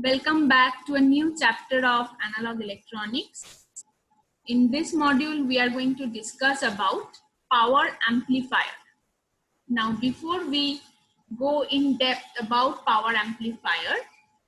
Welcome back to a new chapter of analog electronics. In this module, we are going to discuss about power amplifier. Now, before we go in depth about power amplifier,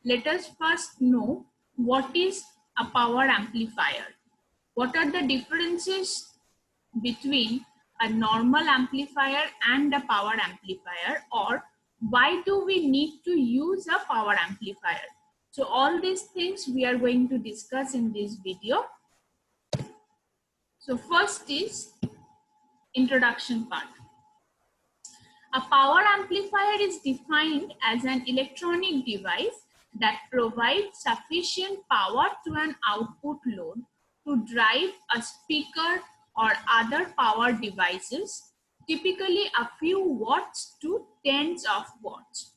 let us first know what is a power amplifier. What are the differences between a normal amplifier and a power amplifier, or why do we need to use a power amplifier? So all these things we are going to discuss in this video. So first is introduction part. A power amplifier is defined as an electronic device that provides sufficient power to an output load to drive a speaker or other power devices, typically a few watts to tens of watts.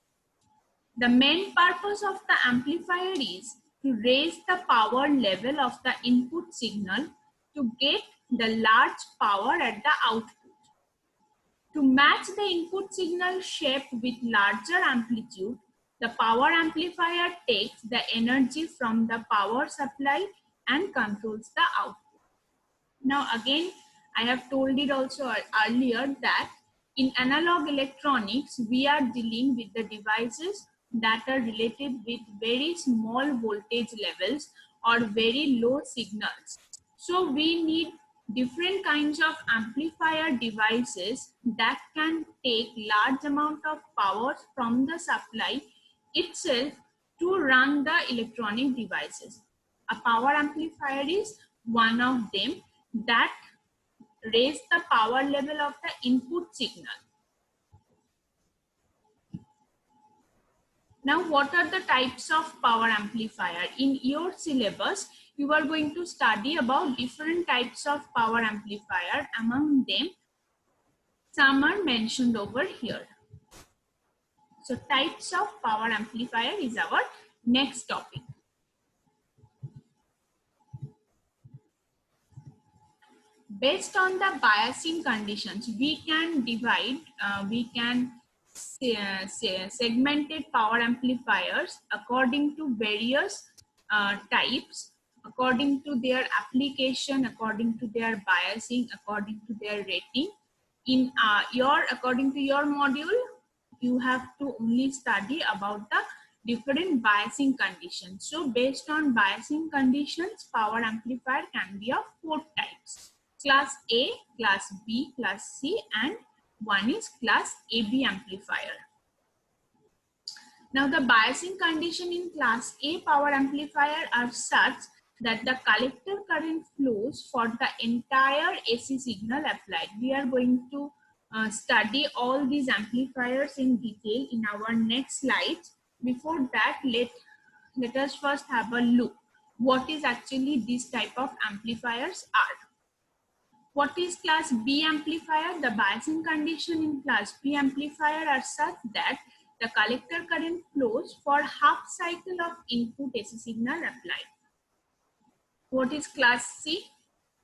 The main purpose of the amplifier is to raise the power level of the input signal to get the large power at the output. To match the input signal shape with larger amplitude, the power amplifier takes the energy from the power supply and controls the output. Now again, I have told it also earlier that in analog electronics, we are dealing with the devices that are related with very small voltage levels or very low signals. So we need different kinds of amplifier devices that can take large amount of power from the supply itself to run the electronic devices. A power amplifier is one of them that raise the power level of the input signal. Now, what are the types of power amplifier? In your syllabus, you are going to study about different types of power amplifier. Among them, some are mentioned over here. So, types of power amplifier is our next topic. Based on the biasing conditions, we can divide, segmented power amplifiers according to various types, according to their application, according to their biasing, according to their rating. In according to your module, you have to only study about the different biasing conditions. So based on biasing conditions, power amplifier can be of 4 types: class A, class B, class C, and one is class AB amplifier. Now the biasing condition in class A power amplifier are such that the collector current flows for the entire AC signal applied. We are going to study all these amplifiers in detail in our next slides. Before that, let us first have a look what is actually this type of amplifiers are. What is class B amplifier? The biasing condition in class B amplifier are such that the collector current flows for half cycle of input AC signal applied. What is class C?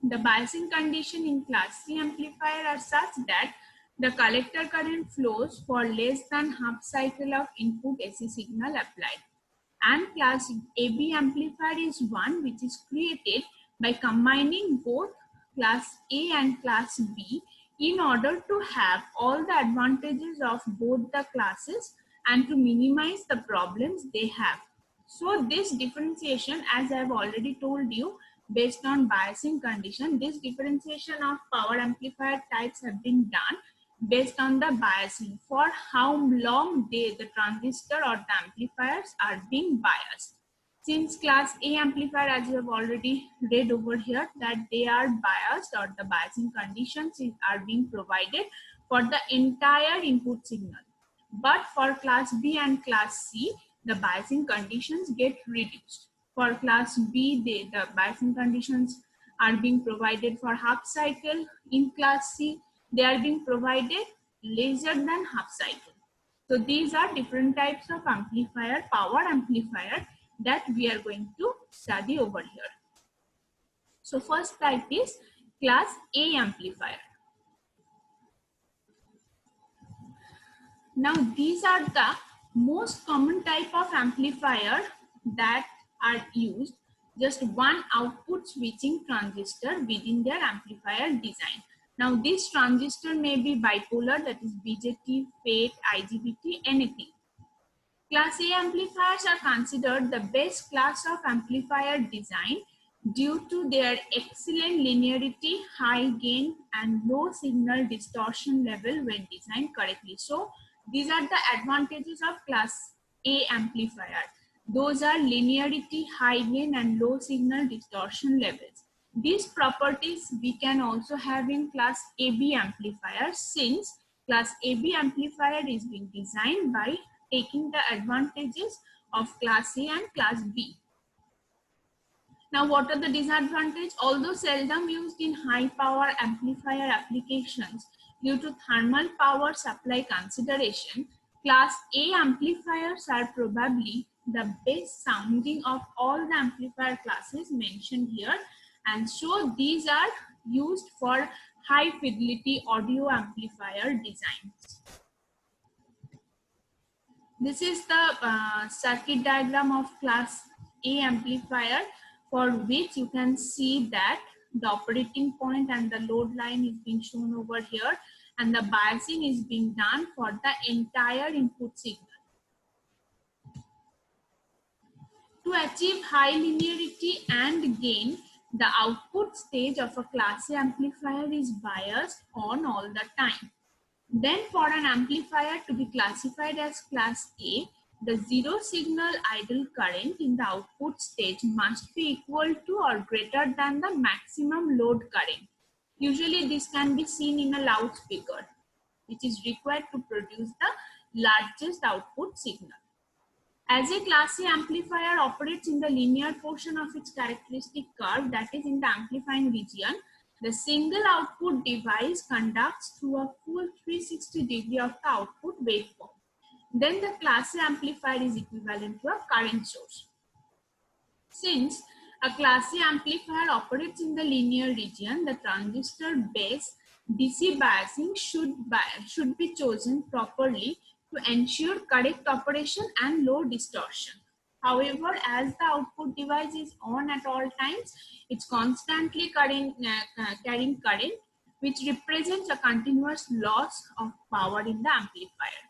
The biasing condition in class C amplifier are such that the collector current flows for less than half cycle of input AC signal applied. And class AB amplifier is one which is created by combining both class A and class B in order to have all the advantages of both the classes and to minimize the problems they have. So this differentiation, as I have already told you, based on biasing condition, this differentiation of power amplifier types have been done based on the biasing, for how long the transistor or the amplifiers are being biased. Since class A amplifier, as you have already read over here, that they are biased or the biasing conditions are being provided for the entire input signal. But for class B and class C, the biasing conditions get reduced. For class B, the biasing conditions are being provided for half cycle. In class C, they are being provided lesser than half cycle. So these are different types of amplifier, power amplifier, that we are going to study over here. So first type is class A amplifier. Now these are the most common type of amplifier that are used just one output switching transistor within their amplifier design. Now this transistor may be bipolar, that is BJT, FET, IGBT, anything. Class A amplifiers are considered the best class of amplifier design due to their excellent linearity, high gain, and low signal distortion level when designed correctly. So these are the advantages of Class A amplifier. Those are linearity, high gain, and low signal distortion levels. These properties we can also have in Class AB amplifier, since Class AB amplifier is being designed by taking the advantages of Class A and Class B. Now, what are the disadvantages? Although seldom used in high power amplifier applications due to thermal power supply consideration, Class A amplifiers are probably the best sounding of all the amplifier classes mentioned here, and so these are used for high fidelity audio amplifier designs. This is the circuit diagram of Class A amplifier, for which you can see that the operating point and the load line is being shown over here, and the biasing is being done for the entire input signal. To achieve high linearity and gain, the output stage of a Class A amplifier is biased on all the time. Then for an amplifier to be classified as Class A, the zero signal idle current in the output stage must be equal to or greater than the maximum load current. Usually this can be seen in a loudspeaker, which is required to produce the largest output signal. As a Class A amplifier operates in the linear portion of its characteristic curve, that is in the amplifying region, the single output device conducts through a full 360 degree of the output waveform. Then the Class A amplifier is equivalent to a current source. Since a Class A amplifier operates in the linear region, the transistor base DC biasing should be chosen properly to ensure correct operation and low distortion. However, as the output device is on at all times, it's constantly carrying current, which represents a continuous loss of power in the amplifier.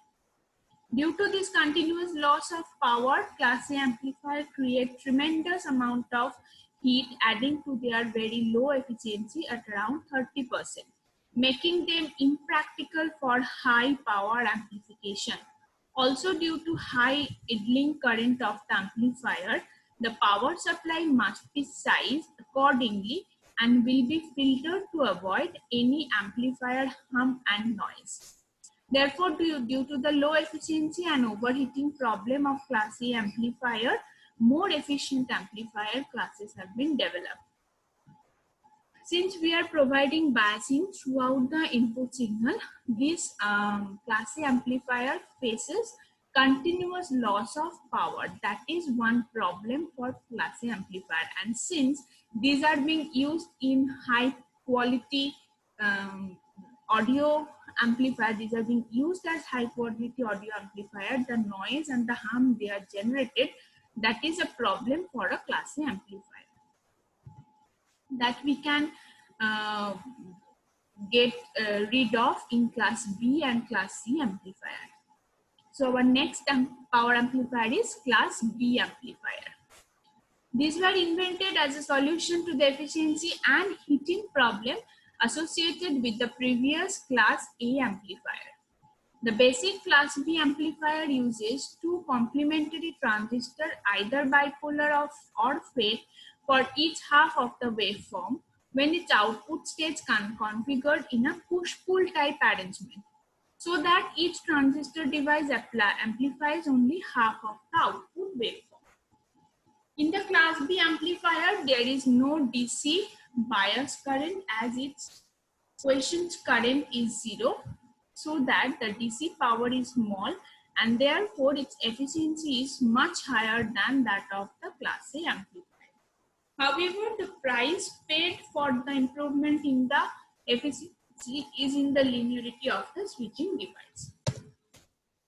Due to this continuous loss of power, Class A amplifier create tremendous amount of heat, adding to their very low efficiency at around 30%, making them impractical for high power amplification. Also, due to high idling current of the amplifier, the power supply must be sized accordingly and will be filtered to avoid any amplifier hum and noise. Therefore, due to the low efficiency and overheating problem of Class A amplifier, more efficient amplifier classes have been developed. Since we are providing biasing throughout the input signal, this Class A amplifier faces continuous loss of power. That is one problem for Class A amplifier. And since these are being used in high quality audio amplifier, these are being used as high quality audio amplifier, the noise and the hum they are generated, that is a problem for a Class A amplifier that we can get rid of in Class B and Class C amplifier. So our next power amplifier is Class B amplifier. These were invented as a solution to the efficiency and heating problem associated with the previous Class A amplifier. The basic Class B amplifier uses two complementary transistors, either bipolar or FET, for each half of the waveform when its output stage configured in a push-pull type arrangement, so that each transistor device amplifies only half of the output waveform. In the Class B amplifier, there is no DC bias current, as its quiescent current is zero, so that the DC power is small and therefore its efficiency is much higher than that of the Class A amplifier. However, the price paid for the improvement in the efficiency is in the linearity of the switching device.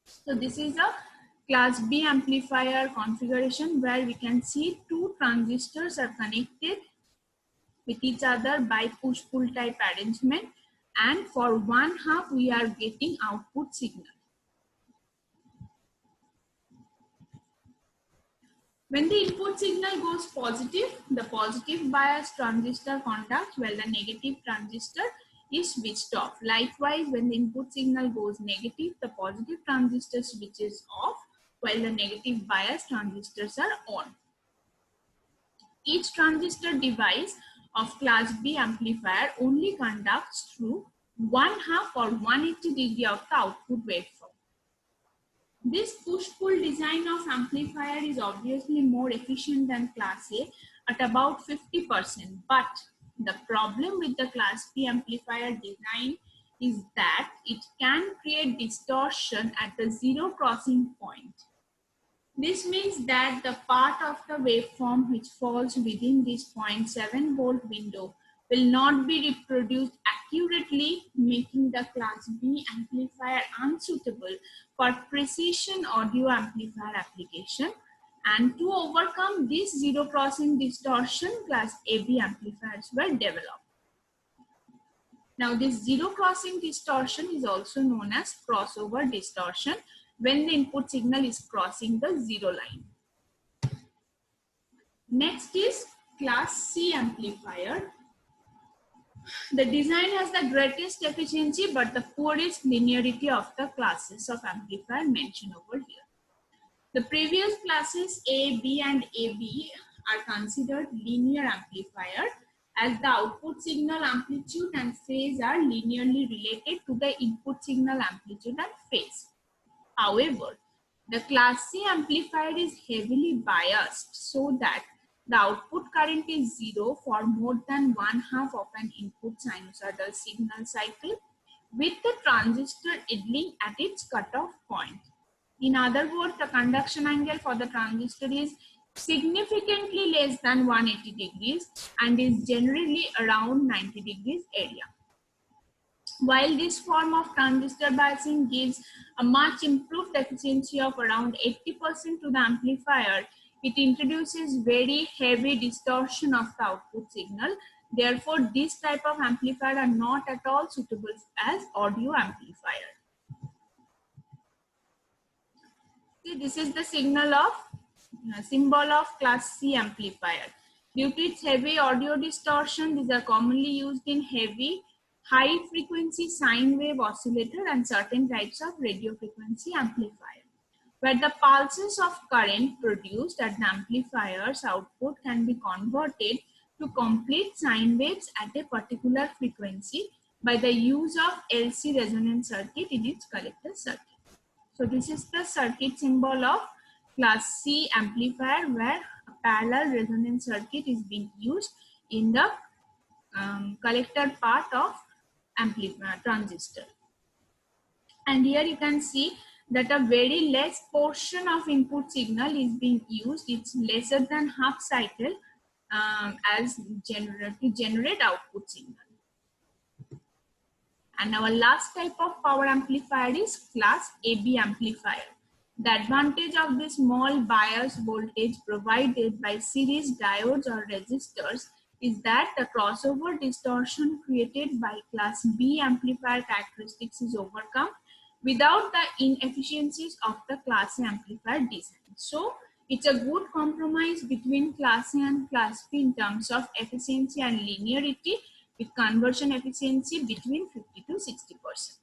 So this is a class B amplifier configuration, where we can see two transistors are connected with each other by push-pull type arrangement, and for one half we are getting output signal. When the input signal goes positive, the positive bias transistor conducts while the negative transistor is switched off. Likewise, when the input signal goes negative, the positive transistor switches off while the negative bias transistors are on. Each transistor device of class B amplifier only conducts through one half or 180 degree of the output waveform. This push-pull design of amplifier is obviously more efficient than class A at about 50%, but the problem with the class B amplifier design is that it can create distortion at the zero crossing point. This means that the part of the waveform which falls within this 0.7 volt window will not be reproduced accurately, making the class B amplifier unsuitable for precision audio amplifier application. And to overcome this zero crossing distortion, class AB amplifiers were developed. Now, this zero crossing distortion is also known as crossover distortion when the input signal is crossing the zero line. Next is class C amplifier. The design has the greatest efficiency but the poorest linearity of the classes of amplifier mentioned over here. The previous classes A, B and AB are considered linear amplifier, as the output signal amplitude and phase are linearly related to the input signal amplitude and phase. However, the class C amplifier is heavily biased so that the output current is zero for more than one half of an input sinusoidal signal cycle, with the transistor idling at its cutoff point. In other words, the conduction angle for the transistor is significantly less than 180 degrees and is generally around 90 degrees area. While this form of transistor biasing gives a much improved efficiency of around 80% to the amplifier, it introduces very heavy distortion of the output signal. Therefore, this type of amplifier are not at all suitable as audio amplifier. See, this is the symbol of class C amplifier. Due to its heavy audio distortion, these are commonly used in heavy high frequency sine wave oscillator and certain types of radio frequency amplifier, where the pulses of current produced at the amplifier's output can be converted to complete sine waves at a particular frequency by the use of LC resonance circuit in its collector circuit. So this is the circuit symbol of class C amplifier, where a parallel resonance circuit is being used in the collector part of transistor. And here you can see that a very less portion of input signal is being used. It's lesser than half cycle to generate output signal. And our last type of power amplifier is class AB amplifier. The advantage of this small bias voltage provided by series diodes or resistors is that the crossover distortion created by class B amplifier characteristics is overcome without the inefficiencies of the class A amplifier design. So it's a good compromise between class A and class B in terms of efficiency and linearity, with conversion efficiency between 50 to 60%.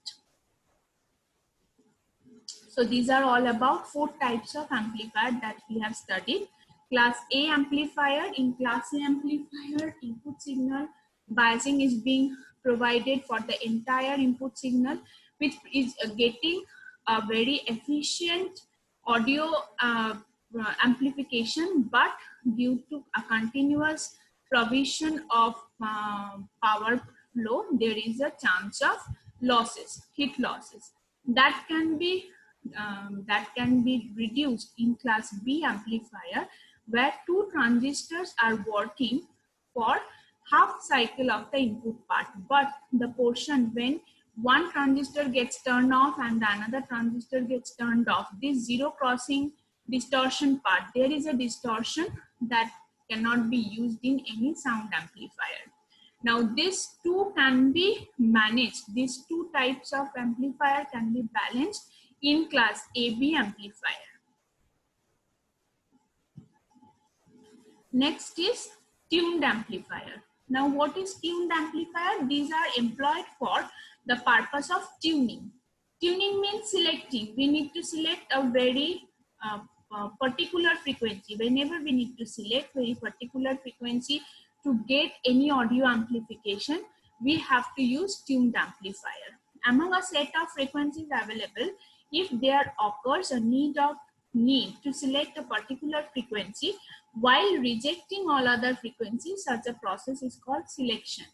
So these are all about 4 types of amplifier that we have studied. Class A amplifier. In class A amplifier, input signal biasing is being provided for the entire input signal, which is getting a very efficient audio amplification, but due to a continuous provision of power flow, there is a chance of losses, heat losses. That can be reduced in class B amplifier, where 2 transistors are working for half cycle of the input part, but the portion when one transistor gets turned off and the another transistor gets turned off, this zero crossing distortion part, there is a distortion that cannot be used in any sound amplifier. Now these two can be managed, these two types of amplifier can be balanced in class AB amplifier. Next is tuned amplifier. Now what is tuned amplifier? These are employed for the purpose of tuning. Tuning means selecting. We need to select a very particular frequency. Whenever we need to select very particular frequency to get any audio amplification, we have to use tuned amplifier. Among a set of frequencies available, if there occurs a need to select a particular frequency while rejecting all other frequencies, such a process is called selection.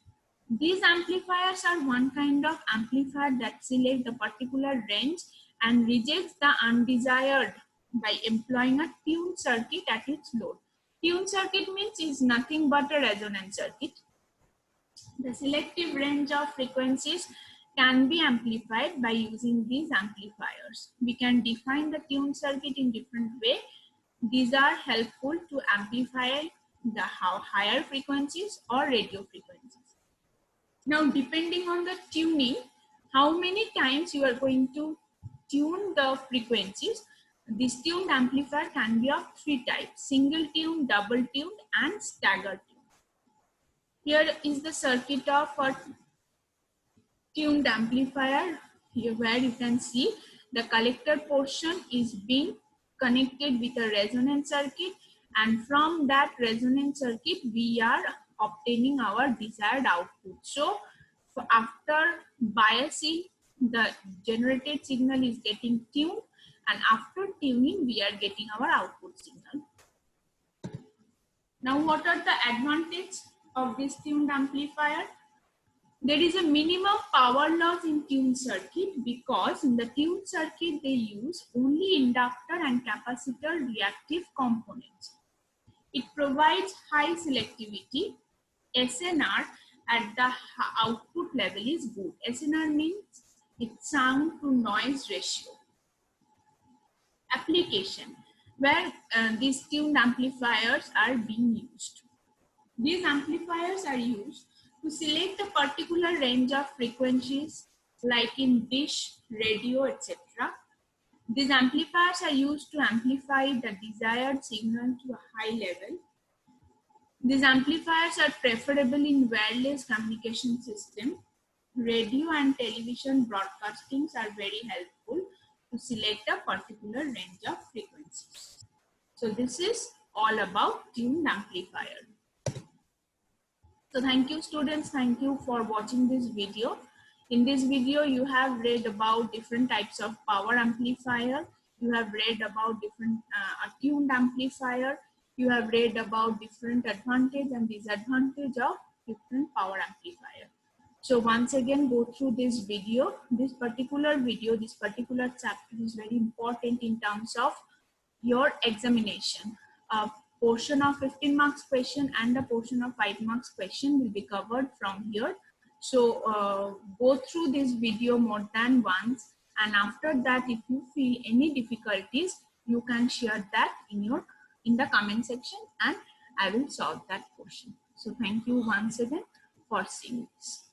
These amplifiers are one kind of amplifier that select the particular range and rejects the undesired by employing a tuned circuit at its load. Tuned circuit means is nothing but a resonance circuit. The selective range of frequencies can be amplified by using these amplifiers. We can define the tuned circuit in different way. These are helpful to amplify the higher frequencies or radio frequencies. Now, depending on the tuning, how many times you are going to tune the frequencies, this tuned amplifier can be of three types: single tune, double tuned, and stagger tune. Here is the circuit of a tuned amplifier, here where you can see the collector portion is being connected with a resonance circuit, and from that resonance circuit we are obtaining our desired output. So after biasing, the generated signal is getting tuned, and after tuning we are getting our output signal. Now what are the advantages of this tuned amplifier? There is a minimum power loss in tuned circuit because in the tuned circuit they use only inductor and capacitor reactive components. It provides high selectivity. SNR at the output level is good. SNR means it's sound to noise ratio. Application where these tuned amplifiers are being used. These amplifiers are used to select a particular range of frequencies like in dish, radio, etc. These amplifiers are used to amplify the desired signal to a high level. These amplifiers are preferable in wireless communication system. Radio and television broadcastings are very helpful to select a particular range of frequencies. So this is all about tuned amplifier. So thank you students, thank you for watching this video. In this video you have read about different types of power amplifier. You have read about different tuned amplifier. You have read about different advantage and disadvantage of different power amplifier. So once again go through this video. This particular chapter is very important in terms of your examination. A portion of 15 marks question and a portion of 5 marks question will be covered from here. So go through this video more than once, and after that if you feel any difficulties you can share that in the comment section and I will solve that portion. So thank you once again for seeing this.